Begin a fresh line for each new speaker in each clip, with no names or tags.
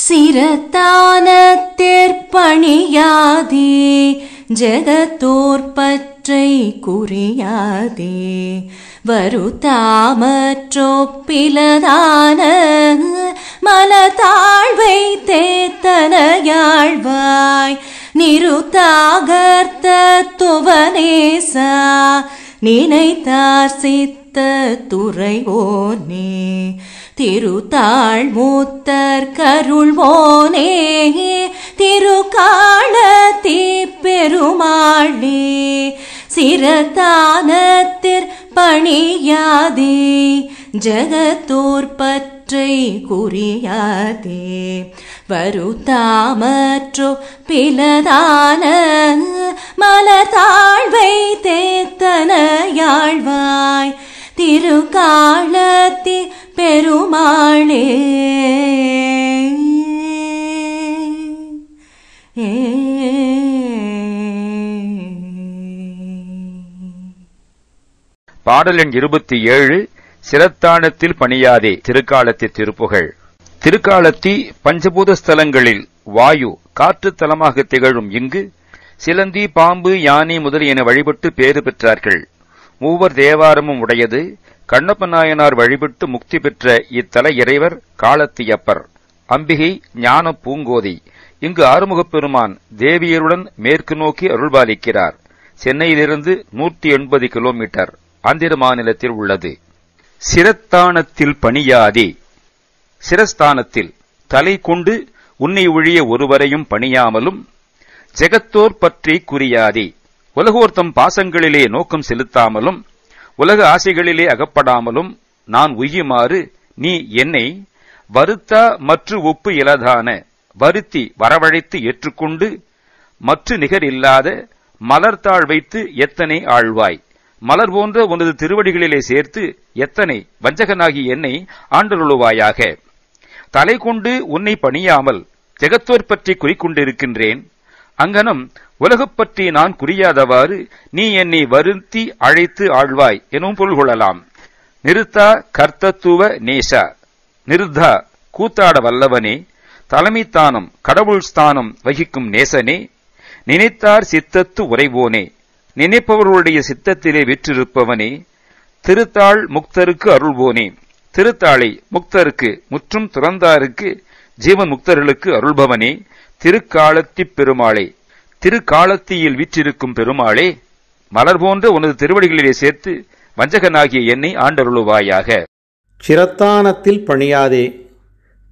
சிரத்தானத்திற்பணியாதே ஜெகத்தோர் பற்றை குறியாதே வருத்தாமற்றொப்பிலதான மலதாழ்வை தேத்தனையாழ்வாய் நிருத்தாகர்த்த துவனேசா நினைத்தார் சித்த துறைவோனே திருத்தாள் மூத்தர் கருள்வோனே திருக்காலத்தி பெருமாளே சிரத்தானத்திற்பணியாதே ஜெகத்தோர் பற்றை குறியாதே வருத்தாமற்றோ பிலதான மலதாழ்வை தேத்தனையாழ்வாய் திருக்காலத்தி பெருமாளே.
பாடல் எண் 27. சிரத்தானத்தில் பணியாதே. திருக்காலத்தி திருப்புகழ். திருக்காலத்தி பஞ்சபூத ஸ்தலங்களில் வாயு காற்று தலமாக திகழும் இங்கு சிலந்தி, பாம்பு, யானை முதலியன வழிபட்டு பேறு பெற்றார்கள். மூவர் தேவாரமும் உடையது. கண்ணப்ப நாயனார் வழிபட்டு முக்தி பெற்ற இத்தல இறைவர் காலத்தியப்பர். அம்பிகை ஞான பூங்கோதை. இங்கு ஆறுமுகப் பெருமான் தேவியருடன் மேற்கு நோக்கி அருள்பாலிக்கிறார். சென்னையிலிருந்து 180 கிலோமீட்டர் ஆந்திர மாநிலத்தில் உள்ளது. சிரத்தானத்தில் பணியாதே. சிரஸ்தானத்தில் தலை கொண்டு உன்னை ஒழிய ஒருவரையும் பணியாமலும் ஜெகத்தோர் பற்றி குறியாதே. உலகோர்த்தம் பாசங்களிலே நோக்கம் செலுத்தாமலும் உலக ஆசைகளிலே அகப்படாமலும் நான் உய்யுமாறு நீ என்னை வருத்தா மற்ற ஒப்பு இலதான வருத்தி வரவழைத்து ஏற்றுக்கொண்டு மற்ற நிகர் இல்லாத மலர்த்தாள் வைத்து எத்தனை ஆழ்வாய். மலர் போன்ற உனது திருவடிகளிலே சேர்த்து எத்தனை வஞ்சகனாகி என்னை ஆண்டருளுவாயாக. தலை கொண்டு உன்னை பணியாமல் ஜெகத்தோர் பற்றி குறிக்கொண்டிருக்கின்றேன். அங்கனம் உலகப் பற்றி நான் குறியாதவாறு நீ என்னை வருத்தி அழைத்து ஆழ்வாய் எனும் பொருள் கொள்ளலாம். நிறுத்தா கர்த்தத்துவ நேசா. நிருத்தா கூத்தாட வல்லவனே. தலைமைத்தானம் கடவுள் ஸ்தானம் வகிக்கும் நேசனே. நினைத்தார் சித்தத்து உறைவோனே. நினைப்பவர்களுடைய சித்தத்திலே விற்றிருப்பவனே. திருத்தாள் முக்தருக்கு அருள்வோனே. திருத்தாளை முக்தருக்கு முற்றும் துறந்தாருக்கு ஜீவன் முக்தர்களுக்கு அருள்பவனே. திருக்காலத்தி பெருமாளே. திருக்காலத்தியில் வீற்றிருக்கும் பெருமாளே, மலர் போன்ற உனது திருவடிகளிலே சேர்த்து வஞ்சகனாகிய என்னை ஆண்டருளுவாயாக.
சிரத்தானத்தில் பணியாதே.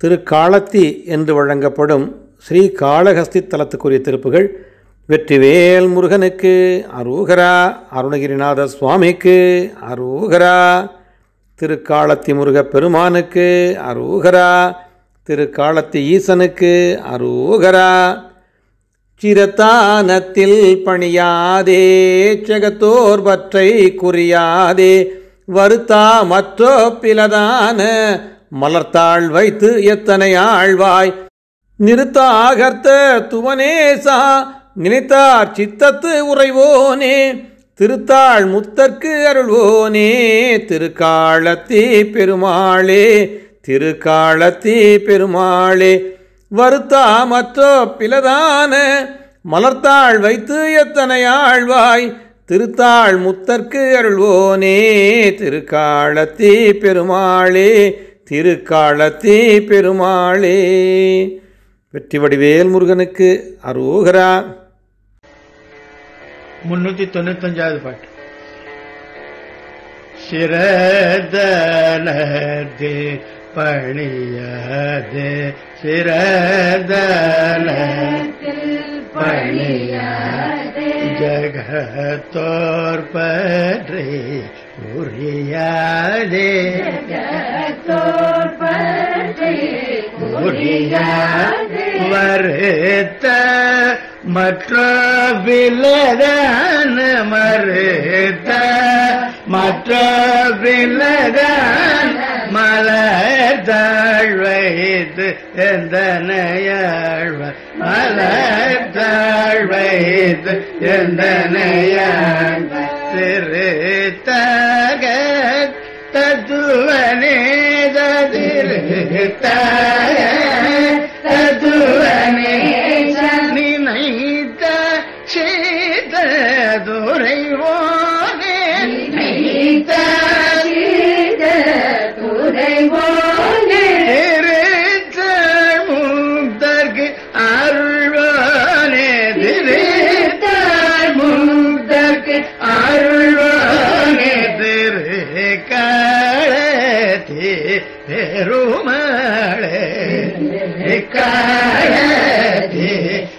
திருக்காலத்தி என்று வழங்கப்படும் ஸ்ரீ காளஹஸ்தி தலத்துக்குரிய திருப்புகள் வெற்றிவேல் முருகனுக்கு அரோகரா, அருணகிரிநாத சுவாமிக்கு அரோகரா, திருக்காலத்தி முருகப் பெருமானுக்கு அரோகரா, திருக்காலத்தி ஈசனுக்கு அரோகரா. சிரத்தானத்தில் பணியாதே ஜெகத்தோர் பற்றை குறியாதே வருத்தா மற்றோ பிலதான மலர்த்தாள் வைத்து எத்தனை ஆழ்வாய். நிறுத்தாகர்த்த துவனேசா நினைத்தார் சித்தத்து உறைவோனே. திருத்தாள் முத்தற்கு அருள்வோனே. திருக்காலத்தி பெருமாளே. திருக்காலத்தி பெருமாளே. வருத்தா மற்றோ பிலதான மலர்த்தாள் வைத்து எத்தனை ஆழ்வாய். திருத்தாள் முத்தற்கு அருள்வோனே. திருக்காலத்தி பெருமாளே. திருக்காலத்தி பெருமாளே. வெற்றி வடிவேல் முருகனுக்கு அரோகரா.
395வது பாட்டு. சிரதலதே பணியாதே சிரதலத்தில் பணியாதே ஜகத்தோர் பற்றி உரியாதே ஜகத்தோர் பற்றி உரியாதே வருத்த மற்ற விலதான மறுத்த மற்ற விலதான மலர்த்தாள் வைத்து எந்தனையாழ்வாய். மலர்த்தாள் வைத்து எந்தனையாழ்வாய். திருத்தக தத்துவனே திருத்தக திருக்காலத்தி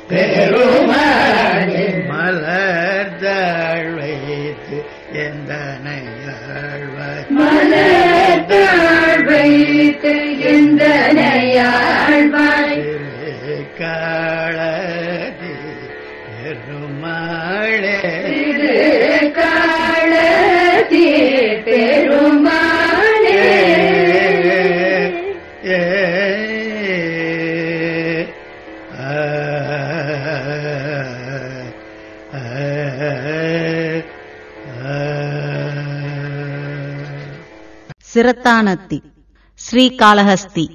பெருமாளே மலர்தாள் வைத்து எந்தனையாழ்வாய்
மலர்தாள் வைத்து எந்தனையாழ்வாய்
திருக்காலத்தி பெருமாளே
திருக்காலத்தி பெருமாளே
சிரத்தானத்தி ஸ்ரீகாளஹஸ்தி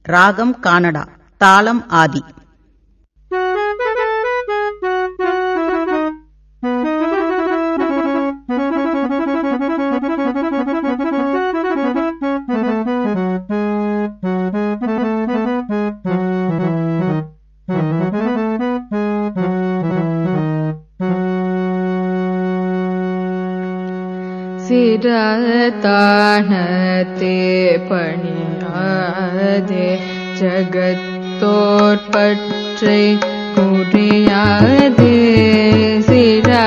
ராகம் கானடா தாளம் ஆதி.
சிரத்தானத்தே பணியாதே ஜகத்தோற்பற்றை குறியாதே சிரத்தானத்தே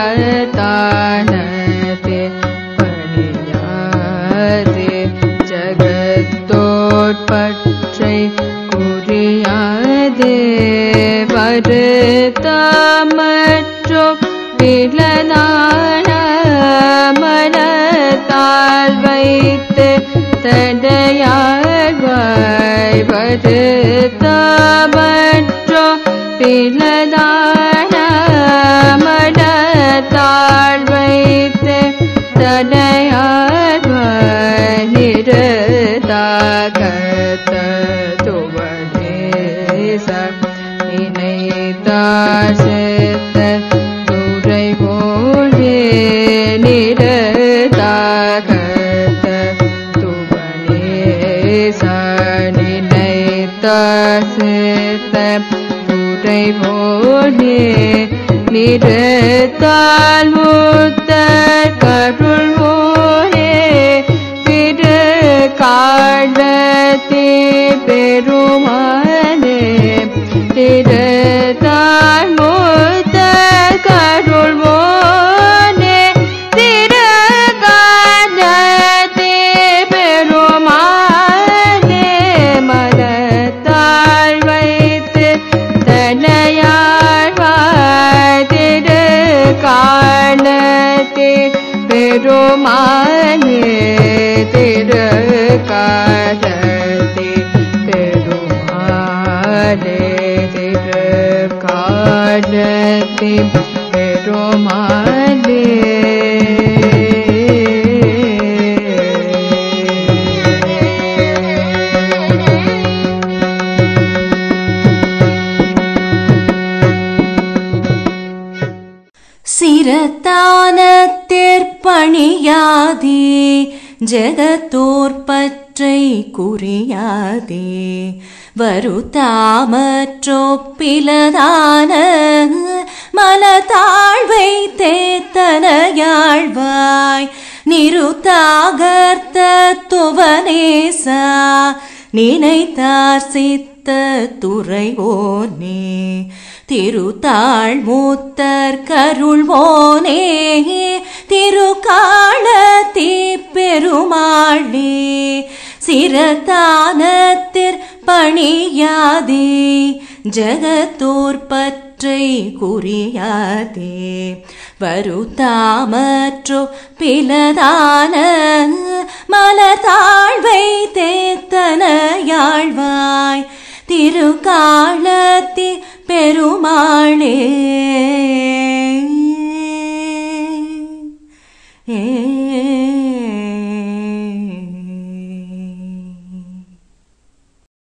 பணியாதே ஜகத்தோற்பற்றை குறியாதே வருத்தமற்றோ பிளனான மனத்தால் வைத்து தடையாழ்வாய் வருத்தமற்றோ பிளனான மனத்தால் வைத்து தடையாழ்வாய் நிறுத்தாகத்த துவனேச நினைத்தார் செத்த துறை போலே நிறுத்தாகத்த துவனேச நினைத்தார் செத்த துறை போலே நிறுத்தால் முத்தர் கருள் போலே திருக்காலத்தி பெருமாளே திருத்தால் முத்தர் கருள் போலே திருக்காலத்தி பெருமாளே மனத்தால் வைத்து தனையாழ்வாய் திருக்காலத்தி பெருமாளே திருக்காலத்தி பெருமாளே திருக்காலத்தி பெருமாளே
சிரத்தானத்திற்பணியாதே ஜகத்தோற்பற்றை குறியாதே வருத்தாமற்றொப்பிலதான மலத்தாழ்வை தேத்தனையாழ்வாய் நிறுத்தாகர்த்த துவனேசா நினைத்தார் சித்த துறைவோனே திருத்தாள் மூத்தர் கருள்வோனே திருக்காலத்தி பெருமாளே சிரத்தானத்திற்பணியாதே ஜகத்தோற்பற்றை குறியாதே வருத்தாமற்றோ பிலதான மலத்தாழ்வை தேத்தனையாழ்வாய் திருக்காலத்தி பெருமாளே.